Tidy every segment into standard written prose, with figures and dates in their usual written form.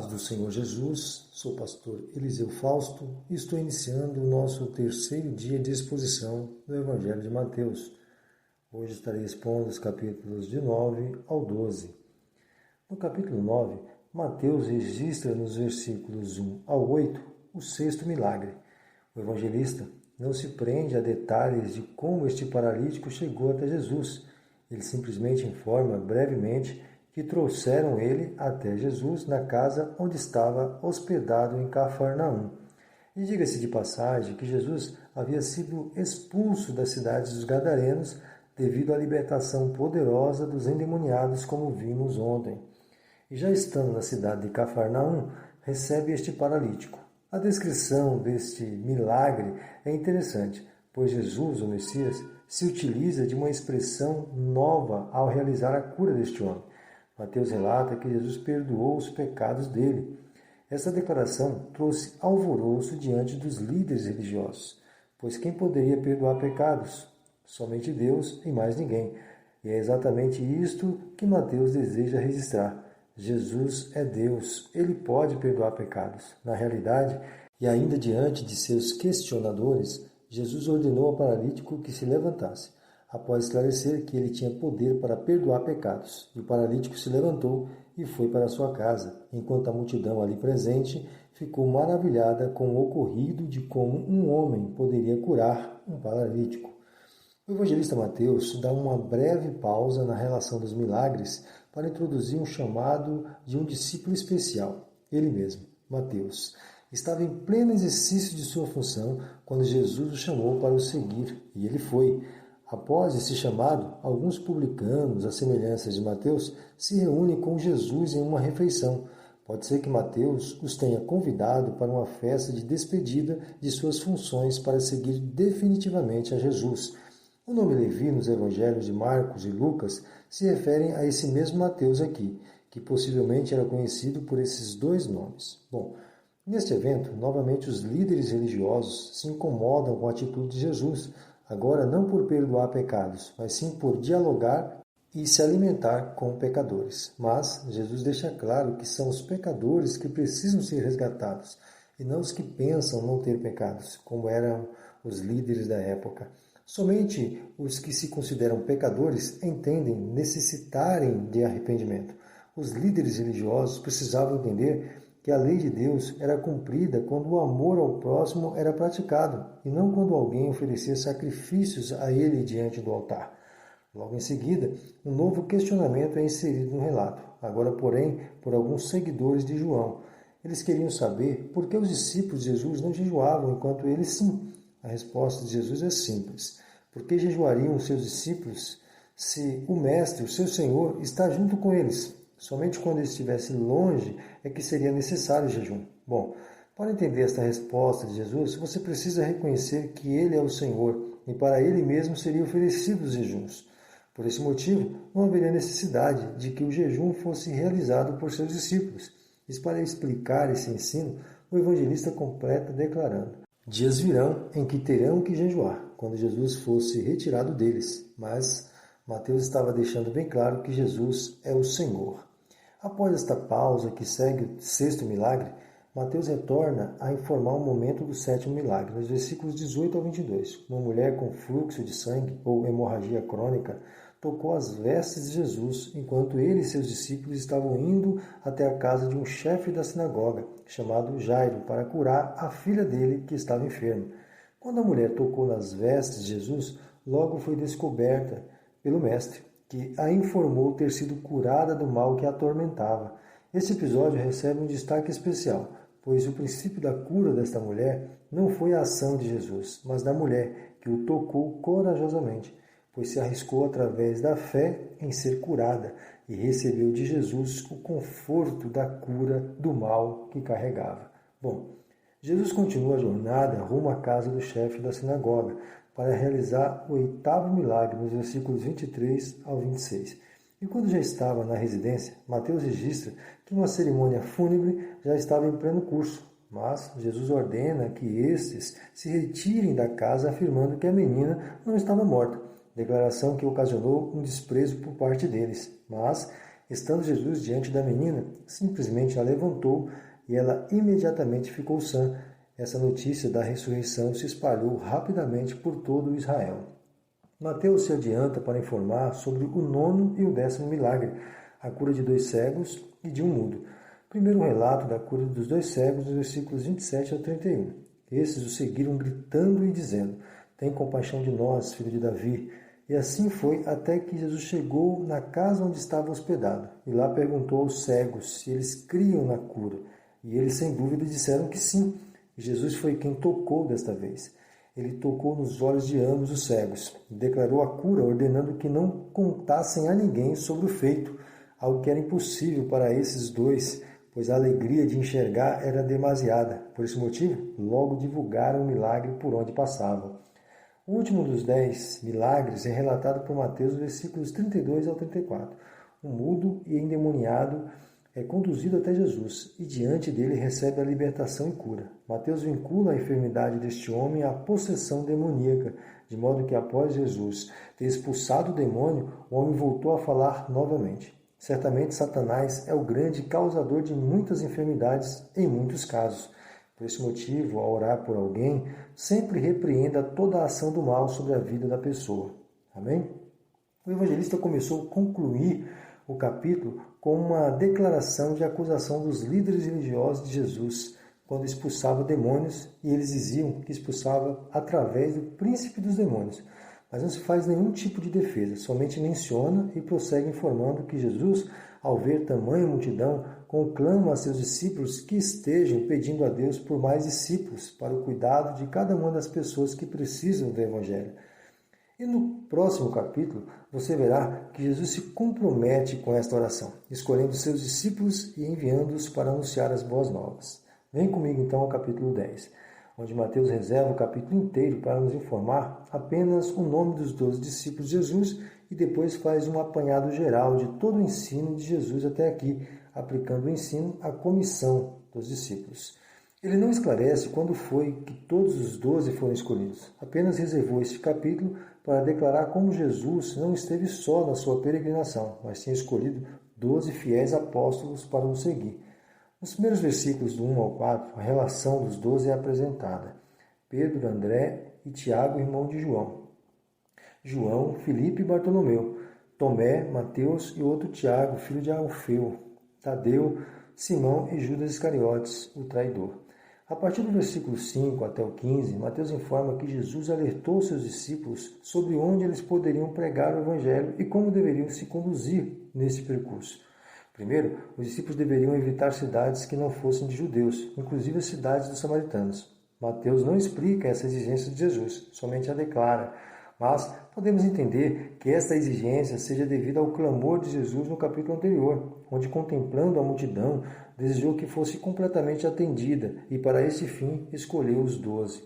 paz do Senhor Jesus, sou o pastor Eliseu Fausto e estou iniciando o nosso terceiro dia de exposição do Evangelho de Mateus. Hoje estarei expondo os capítulos de 9 ao 12. No capítulo 9, Mateus registra nos versículos 1 ao 8 o sexto milagre. O evangelista não se prende a detalhes de como este paralítico chegou até Jesus. Ele simplesmente informa brevemente que trouxeram ele até Jesus na casa onde estava hospedado em Cafarnaum. E diga-se de passagem que Jesus havia sido expulso das cidades dos Gadarenos devido à libertação poderosa dos endemoniados, como vimos ontem. E já estando na cidade de Cafarnaum, recebe este paralítico. A descrição deste milagre é interessante, pois Jesus, o Messias, se utiliza de uma expressão nova ao realizar a cura deste homem. Mateus relata que Jesus perdoou os pecados dele. Essa declaração trouxe alvoroço diante dos líderes religiosos, pois quem poderia perdoar pecados? Somente Deus e mais ninguém. E é exatamente isto que Mateus deseja registrar. Jesus é Deus, ele pode perdoar pecados. Na realidade, e ainda diante de seus questionadores, Jesus ordenou ao paralítico que se levantasse, após esclarecer que ele tinha poder para perdoar pecados. E o paralítico se levantou e foi para sua casa, enquanto a multidão ali presente ficou maravilhada com o ocorrido de como um homem poderia curar um paralítico. O evangelista Mateus dá uma breve pausa na relação dos milagres para introduzir um chamado de um discípulo especial. Ele mesmo, Mateus, estava em pleno exercício de sua função quando Jesus o chamou para o seguir, e ele foi. Após esse chamado, alguns publicanos, à semelhança de Mateus, se reúnem com Jesus em uma refeição. Pode ser que Mateus os tenha convidado para uma festa de despedida de suas funções para seguir definitivamente a Jesus. O nome Levi nos evangelhos de Marcos e Lucas se referem a esse mesmo Mateus aqui, que possivelmente era conhecido por esses dois nomes. Bom, neste evento, novamente os líderes religiosos se incomodam com a atitude de Jesus, agora não por perdoar pecados, mas sim por dialogar e se alimentar com pecadores. Mas Jesus deixa claro que são os pecadores que precisam ser resgatados, e não os que pensam não ter pecados, como eram os líderes da época. Somente os que se consideram pecadores entendem necessitarem de arrependimento. Os líderes religiosos precisavam entender que a lei de Deus era cumprida quando o amor ao próximo era praticado, e não quando alguém oferecia sacrifícios a ele diante do altar. Logo em seguida, um novo questionamento é inserido no relato, agora, porém, por alguns seguidores de João. Eles queriam saber por que os discípulos de Jesus não jejuavam enquanto ele sim. A resposta de Jesus é simples. Por que jejuariam os seus discípulos se o Mestre, o seu Senhor, está junto com eles? Somente quando ele estivesse longe é que seria necessário jejum. Bom, para entender esta resposta de Jesus, você precisa reconhecer que ele é o Senhor e para ele mesmo seriam oferecidos os jejuns. Por esse motivo, não haveria necessidade de que o jejum fosse realizado por seus discípulos. E para explicar esse ensino, o evangelista completa declarando: dias virão em que terão que jejuar, quando Jesus fosse retirado deles. Mas Mateus estava deixando bem claro que Jesus é o Senhor. Após esta pausa que segue o sexto milagre, Mateus retorna a informar o momento do sétimo milagre, nos versículos 18 ao 22. Uma mulher com fluxo de sangue ou hemorragia crônica tocou as vestes de Jesus enquanto ele e seus discípulos estavam indo até a casa de um chefe da sinagoga, chamado Jairo, para curar a filha dele que estava enferma. Quando a mulher tocou nas vestes de Jesus, logo foi descoberta pelo mestre, que a informou ter sido curada do mal que a atormentava. Este episódio recebe um destaque especial, pois o princípio da cura desta mulher não foi a ação de Jesus, mas da mulher, que o tocou corajosamente, pois se arriscou através da fé em ser curada e recebeu de Jesus o conforto da cura do mal que carregava. Bom, Jesus continua a jornada rumo à casa do chefe da sinagoga para realizar o oitavo milagre, nos versículos 23 ao 26. E quando já estava na residência, Mateus registra que uma cerimônia fúnebre já estava em pleno curso, mas Jesus ordena que estes se retirem da casa, afirmando que a menina não estava morta, declaração que ocasionou um desprezo por parte deles. Mas Estando Jesus diante da menina, simplesmente a levantou e ela imediatamente ficou sã. Essa notícia da ressurreição se espalhou rapidamente por todo Israel. Mateus se adianta para informar sobre o 9º e o 10º milagre, a cura de 2 cegos e de um mudo. Primeiro relato da cura dos 2 cegos, dos versículos 27 ao 31. Esses o seguiram gritando e dizendo: tem compaixão de nós, filho de Davi. E assim foi até que Jesus chegou na casa onde estava hospedado. E lá perguntou aos cegos se eles criam na cura. E eles, sem dúvida, disseram que sim. E Jesus foi quem tocou desta vez. Ele tocou nos olhos de ambos os cegos. Declarou a cura, ordenando que não contassem a ninguém sobre o feito, algo que era impossível para esses dois, pois a alegria de enxergar era demasiada. Por esse motivo, logo divulgaram o milagre por onde passavam. O último dos 10 milagres é relatado por Mateus, versículos 32 ao 34. O mudo e endemoniado é conduzido até Jesus e diante dele recebe a libertação e cura. Mateus vincula a enfermidade deste homem à possessão demoníaca, de modo que após Jesus ter expulsado o demônio, o homem voltou a falar novamente. Certamente Satanás é o grande causador de muitas enfermidades em muitos casos. Por esse motivo, ao orar por alguém, sempre repreenda toda a ação do mal sobre a vida da pessoa. Amém? O evangelista começou a concluir o capítulo com uma declaração de acusação dos líderes religiosos de Jesus, quando expulsava demônios, e eles diziam que expulsava através do príncipe dos demônios. Mas não se faz nenhum tipo de defesa, somente menciona e prossegue informando que Jesus, ao ver tamanha multidão, conclama a seus discípulos que estejam pedindo a Deus por mais discípulos para o cuidado de cada uma das pessoas que precisam do Evangelho. E no próximo capítulo, você verá que Jesus se compromete com esta oração, escolhendo seus discípulos e enviando-os para anunciar as boas novas. Vem comigo então ao capítulo 10, onde Mateus reserva o capítulo inteiro para nos informar apenas o nome dos 12 discípulos de Jesus e depois faz um apanhado geral de todo o ensino de Jesus até aqui, aplicando o ensino à comissão dos discípulos. Ele não esclarece quando foi que todos os 12 foram escolhidos, apenas reservou este capítulo para declarar como Jesus não esteve só na sua peregrinação, mas tinha escolhido 12 fiéis apóstolos para o seguir. Nos primeiros versículos do 1 ao 4, a relação dos 12 é apresentada. Pedro, André e Tiago, irmão de João. João, Filipe e Bartolomeu. Tomé, Mateus e outro Tiago, filho de Alfeu. Tadeu, Simão e Judas Iscariotes, o traidor. A partir do versículo 5 até o 15, Mateus informa que Jesus alertou seus discípulos sobre onde eles poderiam pregar o Evangelho e como deveriam se conduzir nesse percurso. Primeiro, os discípulos deveriam evitar cidades que não fossem de judeus, inclusive as cidades dos samaritanos. Mateus não explica essa exigência de Jesus, somente a declara. Mas podemos entender que esta exigência seja devida ao clamor de Jesus no capítulo anterior, onde, contemplando a multidão, desejou que fosse completamente atendida e, para esse fim, escolheu os 12.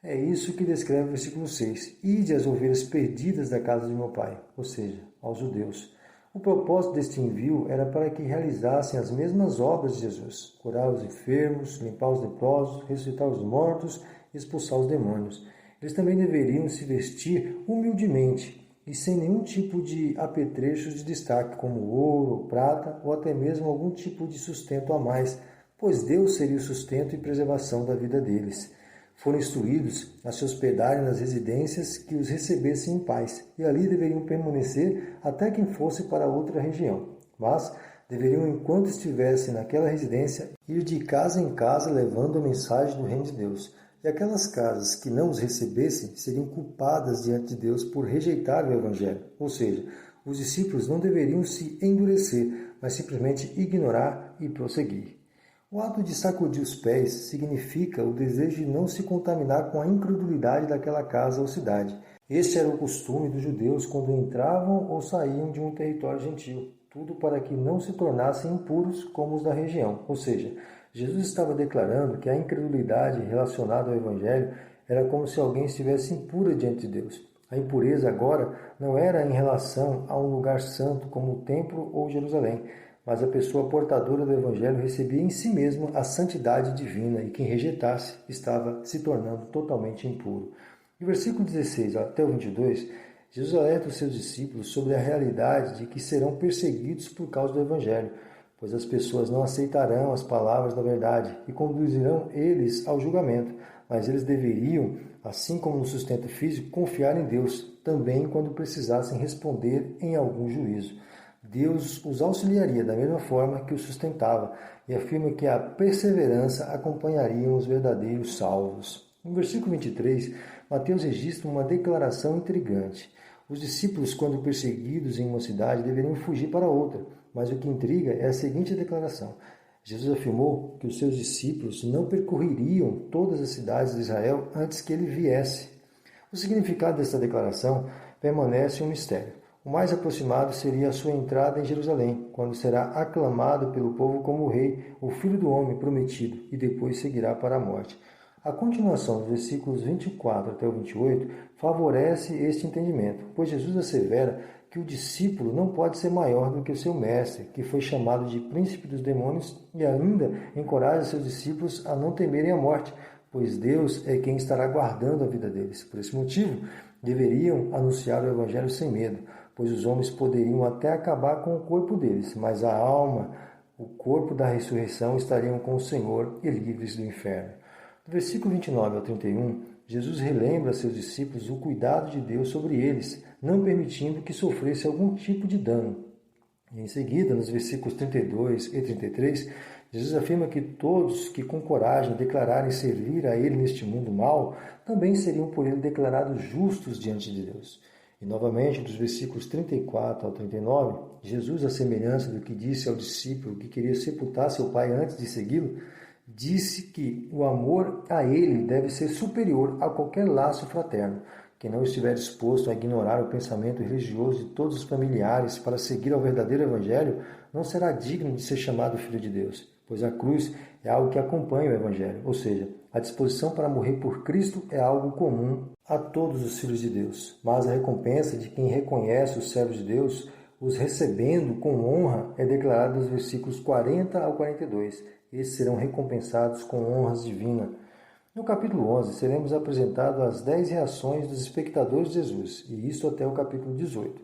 É isso que descreve o versículo 6. Ide às ovelhas perdidas da casa de meu pai, ou seja, aos judeus. O propósito deste envio era para que realizassem as mesmas obras de Jesus, curar os enfermos, limpar os leprosos, ressuscitar os mortos e expulsar os demônios. Eles também deveriam se vestir humildemente e sem nenhum tipo de apetrechos de destaque, como ouro, prata ou até mesmo algum tipo de sustento a mais, pois Deus seria o sustento e preservação da vida deles. Foram instruídos a se hospedarem nas residências que os recebessem em paz, e ali deveriam permanecer até quem fosse para outra região. Mas deveriam, enquanto estivessem naquela residência, ir de casa em casa levando a mensagem do reino de Deus. E aquelas casas que não os recebessem seriam culpadas diante de Deus por rejeitar o Evangelho. Ou seja, os discípulos não deveriam se endurecer, mas simplesmente ignorar e prosseguir. O ato de sacudir os pés significa o desejo de não se contaminar com a incredulidade daquela casa ou cidade. Este era o costume dos judeus quando entravam ou saíam de um território gentil, tudo para que não se tornassem impuros como os da região. Ou seja, Jesus estava declarando que a incredulidade relacionada ao Evangelho era como se alguém estivesse impura diante de Deus. A impureza agora não era em relação a um lugar santo como o templo ou Jerusalém, mas a pessoa portadora do Evangelho recebia em si mesma a santidade divina e quem rejeitasse estava se tornando totalmente impuro. Do versículo 16 até o 22 Jesus alerta os seus discípulos sobre a realidade de que serão perseguidos por causa do Evangelho, pois as pessoas não aceitarão as palavras da verdade e conduzirão eles ao julgamento, mas eles deveriam, assim como no sustento físico, confiar em Deus, também quando precisassem responder em algum juízo. Deus os auxiliaria da mesma forma que os sustentava e afirma que a perseverança acompanharia os verdadeiros salvos. No versículo 23, Mateus registra uma declaração intrigante. Os discípulos, quando perseguidos em uma cidade, deveriam fugir para outra, mas o que intriga é a seguinte declaração. Jesus afirmou que os seus discípulos não percorreriam todas as cidades de Israel antes que ele viesse. O significado desta declaração permanece um mistério. O mais aproximado seria a sua entrada em Jerusalém, quando será aclamado pelo povo como o rei, o filho do homem prometido, e depois seguirá para a morte. A continuação dos versículos 24 até o 28 favorece este entendimento, pois Jesus assevera que o discípulo não pode ser maior do que o seu mestre, que foi chamado de príncipe dos demônios, e ainda encoraja seus discípulos a não temerem a morte, pois Deus é quem estará guardando a vida deles. Por esse motivo, deveriam anunciar o Evangelho sem medo, pois os homens poderiam até acabar com o corpo deles, mas a alma, o corpo da ressurreição estariam com o Senhor e livres do inferno. Do versículo 29 ao 31, Jesus relembra a seus discípulos o cuidado de Deus sobre eles, não permitindo que sofresse algum tipo de dano. E em seguida, nos versículos 32 e 33, Jesus afirma que todos que com coragem declararem servir a Ele neste mundo mau, também seriam por Ele declarados justos diante de Deus. E novamente, dos versículos 34 ao 39, Jesus, à semelhança do que disse ao discípulo que queria sepultar seu pai antes de segui-lo, disse que o amor a Ele deve ser superior a qualquer laço fraterno. Quem não estiver disposto a ignorar o pensamento religioso de todos os familiares para seguir ao verdadeiro Evangelho, não será digno de ser chamado Filho de Deus, pois a cruz é algo que acompanha o Evangelho, ou seja, a disposição para morrer por Cristo é algo comum a todos os filhos de Deus. Mas a recompensa de quem reconhece os servos de Deus, os recebendo com honra, é declarada nos versículos 40 ao 42. Esses serão recompensados com honras divinas. No capítulo 11, seremos apresentados as 10 reações dos espectadores de Jesus, e isso até o capítulo 18.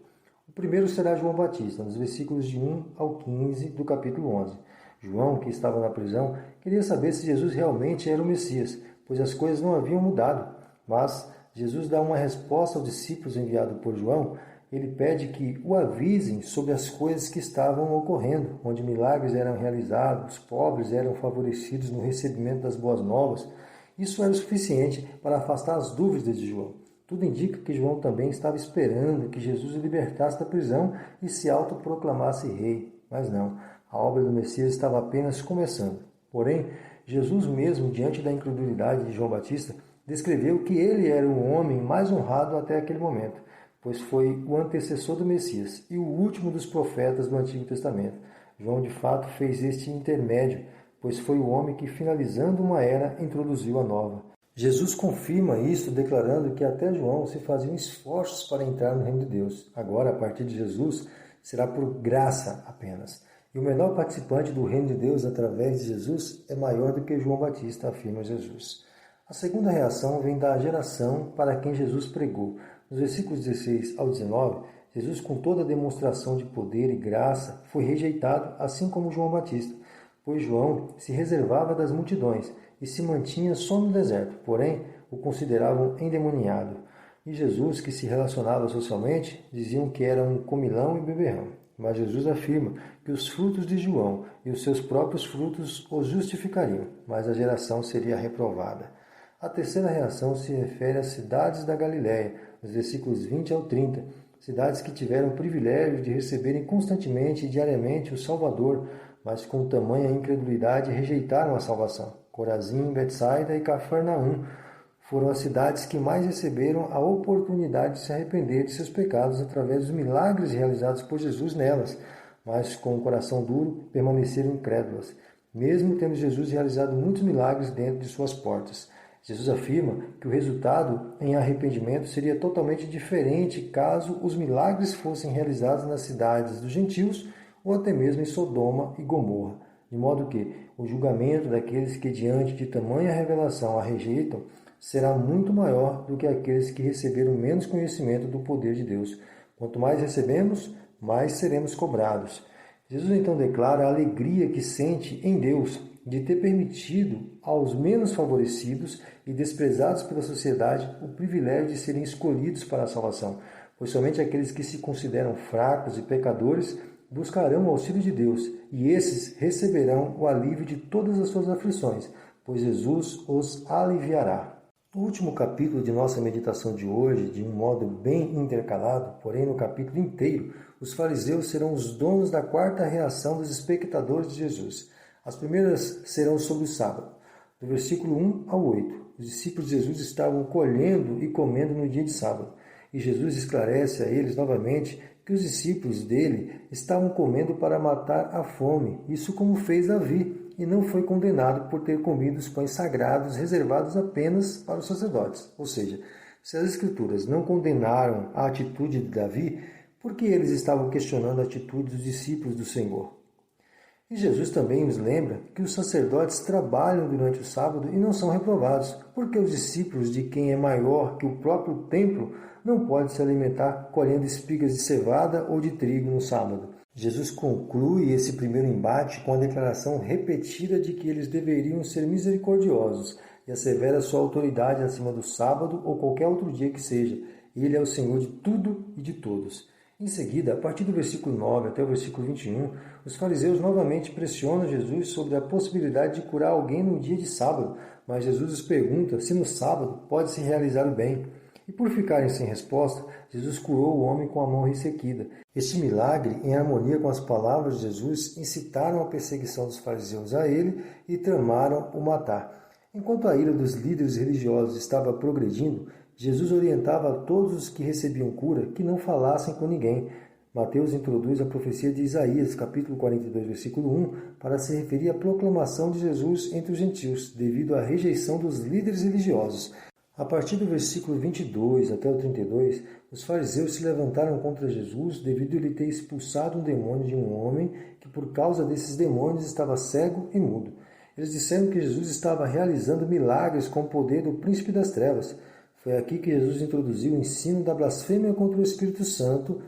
O primeiro será João Batista, nos versículos de 1 ao 15 do capítulo 11. João, que estava na prisão, queria saber se Jesus realmente era o Messias, pois as coisas não haviam mudado. Mas Jesus dá uma resposta aos discípulos enviados por João. Ele pede que o avisem sobre as coisas que estavam ocorrendo, onde milagres eram realizados, os pobres eram favorecidos no recebimento das boas novas. Isso era o suficiente para afastar as dúvidas de João. Tudo indica que João também estava esperando que Jesus o libertasse da prisão e se autoproclamasse rei. Mas não, a obra do Messias estava apenas começando. Porém, Jesus mesmo, diante da incredulidade de João Batista, descreveu que ele era o homem mais honrado até aquele momento, pois foi o antecessor do Messias e o último dos profetas do Antigo Testamento. João, de fato, fez este intermédio, pois foi o homem que, finalizando uma era, introduziu a nova. Jesus confirma isso, declarando que até João se faziam esforços para entrar no reino de Deus. Agora, a partir de Jesus, será por graça apenas. E o menor participante do reino de Deus através de Jesus é maior do que João Batista, afirma Jesus. A segunda reação vem da geração para quem Jesus pregou. Nos versículos 16 ao 19, Jesus, com toda a demonstração de poder e graça, foi rejeitado, assim como João Batista, pois João se reservava das multidões e se mantinha só no deserto, porém o consideravam endemoniado. E Jesus, que se relacionava socialmente, diziam que era um comilão e beberrão. Mas Jesus afirma que os frutos de João e os seus próprios frutos os justificariam, mas a geração seria reprovada. A terceira reação se refere às cidades da Galiléia, nos versículos 20 ao 30, cidades que tiveram o privilégio de receberem constantemente e diariamente o Salvador, mas com tamanha incredulidade rejeitaram a salvação. Corazim, Betsaida e Cafarnaum foram as cidades que mais receberam a oportunidade de se arrepender de seus pecados através dos milagres realizados por Jesus nelas, mas com o coração duro permaneceram incrédulas, mesmo tendo Jesus realizado muitos milagres dentro de suas portas. Jesus afirma que o resultado em arrependimento seria totalmente diferente caso os milagres fossem realizados nas cidades dos gentios ou até mesmo em Sodoma e Gomorra, de modo que o julgamento daqueles que diante de tamanha revelação a rejeitam será muito maior do que aqueles que receberam menos conhecimento do poder de Deus. Quanto mais recebemos, mais seremos cobrados. Jesus então declara a alegria que sente em Deus de ter permitido aos menos favorecidos e desprezados pela sociedade o privilégio de serem escolhidos para a salvação, pois somente aqueles que se consideram fracos e pecadores buscarão o auxílio de Deus, e esses receberão o alívio de todas as suas aflições, pois Jesus os aliviará. No último capítulo de nossa meditação de hoje, de um modo bem intercalado, porém no capítulo inteiro, os fariseus serão os donos da quarta reação dos espectadores de Jesus. As primeiras serão sobre o sábado. Do versículo 1 ao 8, os discípulos de Jesus estavam colhendo e comendo no dia de sábado. E Jesus esclarece a eles novamente que os discípulos dele estavam comendo para matar a fome, isso como fez Davi, e não foi condenado por ter comido os pães sagrados reservados apenas para os sacerdotes. Ou seja, se as Escrituras não condenaram a atitude de Davi, por que eles estavam questionando a atitude dos discípulos do Senhor? E Jesus também nos lembra que os sacerdotes trabalham durante o sábado e não são reprovados, porque os discípulos de quem é maior que o próprio templo não podem se alimentar colhendo espigas de cevada ou de trigo no sábado. Jesus conclui esse primeiro embate com a declaração repetida de que eles deveriam ser misericordiosos e assevera sua autoridade acima do sábado ou qualquer outro dia que seja. Ele é o Senhor de tudo e de todos. Em seguida, a partir do versículo 9 até o versículo 21, os fariseus novamente pressionam Jesus sobre a possibilidade de curar alguém no dia de sábado, mas Jesus os pergunta se no sábado pode-se realizar o bem. E por ficarem sem resposta, Jesus curou o homem com a mão ressequida. Este milagre, em harmonia com as palavras de Jesus, incitaram a perseguição dos fariseus a ele e tramaram o matar. Enquanto a ira dos líderes religiosos estava progredindo, Jesus orientava a todos os que recebiam cura que não falassem com ninguém. Mateus introduz a profecia de Isaías, capítulo 42, versículo 1, para se referir à proclamação de Jesus entre os gentios, devido à rejeição dos líderes religiosos. A partir do versículo 22 até o 32, os fariseus se levantaram contra Jesus devido a ele ter expulsado um demônio de um homem que, por causa desses demônios, estava cego e mudo. Eles disseram que Jesus estava realizando milagres com o poder do príncipe das trevas. Foi aqui que Jesus introduziu o ensino da blasfêmia contra o Espírito Santo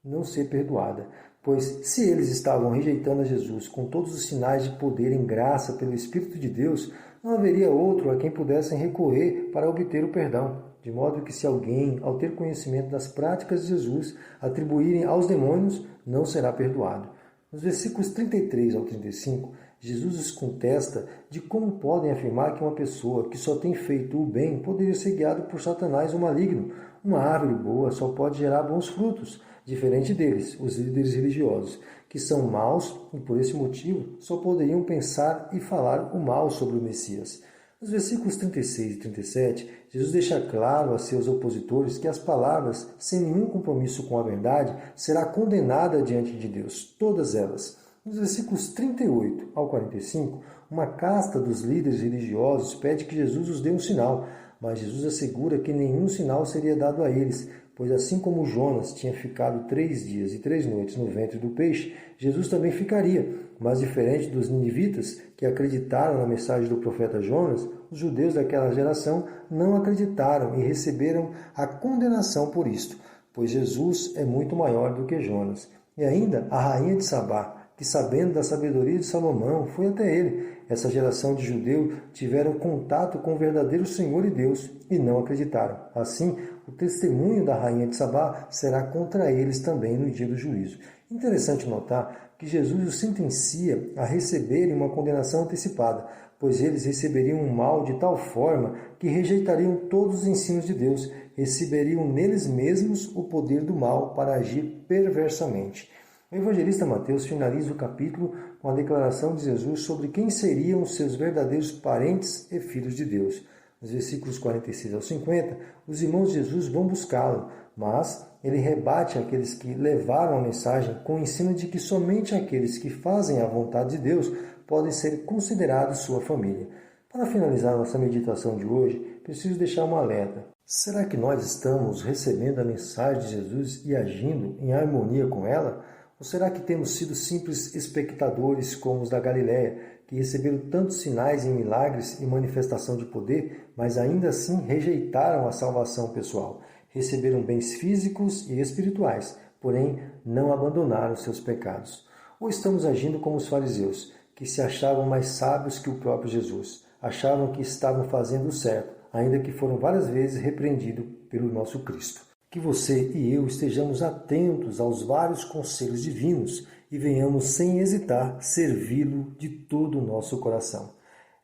não ser perdoada. Pois, se eles estavam rejeitando a Jesus com todos os sinais de poder em graça pelo Espírito de Deus, não haveria outro a quem pudessem recorrer para obter o perdão. De modo que se alguém, ao ter conhecimento das práticas de Jesus, atribuírem aos demônios, não será perdoado. Nos versículos 33 ao 35, Jesus os contesta de como podem afirmar que uma pessoa que só tem feito o bem poderia ser guiada por Satanás ou maligno. Uma árvore boa só pode gerar bons frutos, diferente deles, os líderes religiosos, que são maus e por esse motivo só poderiam pensar e falar o mal sobre o Messias. Nos versículos 36 e 37, Jesus deixa claro a seus opositores que as palavras, sem nenhum compromisso com a verdade, será condenada diante de Deus, todas elas. Nos versículos 38 ao 45, uma casta dos líderes religiosos pede que Jesus os dê um sinal, mas Jesus assegura que nenhum sinal seria dado a eles, pois assim como Jonas tinha ficado 3 dias e 3 noites no ventre do peixe, Jesus também ficaria. Mas diferente dos ninivitas, que acreditaram na mensagem do profeta Jonas, os judeus daquela geração não acreditaram e receberam a condenação por isto, pois Jesus é muito maior do que Jonas. E ainda a rainha de Sabá, que sabendo da sabedoria de Salomão, foi até ele. Essa geração de judeus tiveram contato com o verdadeiro Senhor e Deus e não acreditaram. Assim, o testemunho da rainha de Sabá será contra eles também no dia do juízo. Interessante notar que Jesus os sentencia a receberem uma condenação antecipada, pois eles receberiam um mal de tal forma que rejeitariam todos os ensinos de Deus, receberiam neles mesmos o poder do mal para agir perversamente. O evangelista Mateus finaliza o capítulo com a declaração de Jesus sobre quem seriam os seus verdadeiros parentes e filhos de Deus. Nos versículos 46 ao 50, os irmãos de Jesus vão buscá-lo, mas ele rebate aqueles que levaram a mensagem com o ensino de que somente aqueles que fazem a vontade de Deus podem ser considerados sua família. Para finalizar nossa meditação de hoje, preciso deixar um alerta. Será que nós estamos recebendo a mensagem de Jesus e agindo em harmonia com ela? Ou será que temos sido simples espectadores como os da Galiléia, que receberam tantos sinais e milagres e manifestação de poder, mas ainda assim rejeitaram a salvação pessoal. Receberam bens físicos e espirituais, porém não abandonaram seus pecados. Ou estamos agindo como os fariseus, que se achavam mais sábios que o próprio Jesus, achavam que estavam fazendo o certo, ainda que foram várias vezes repreendidos pelo nosso Cristo. Que você e eu estejamos atentos aos vários conselhos divinos e venhamos sem hesitar servi-lo de todo o nosso coração.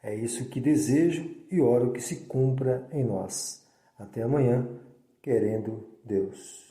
É isso que desejo e oro que se cumpra em nós. Até amanhã, querendo Deus.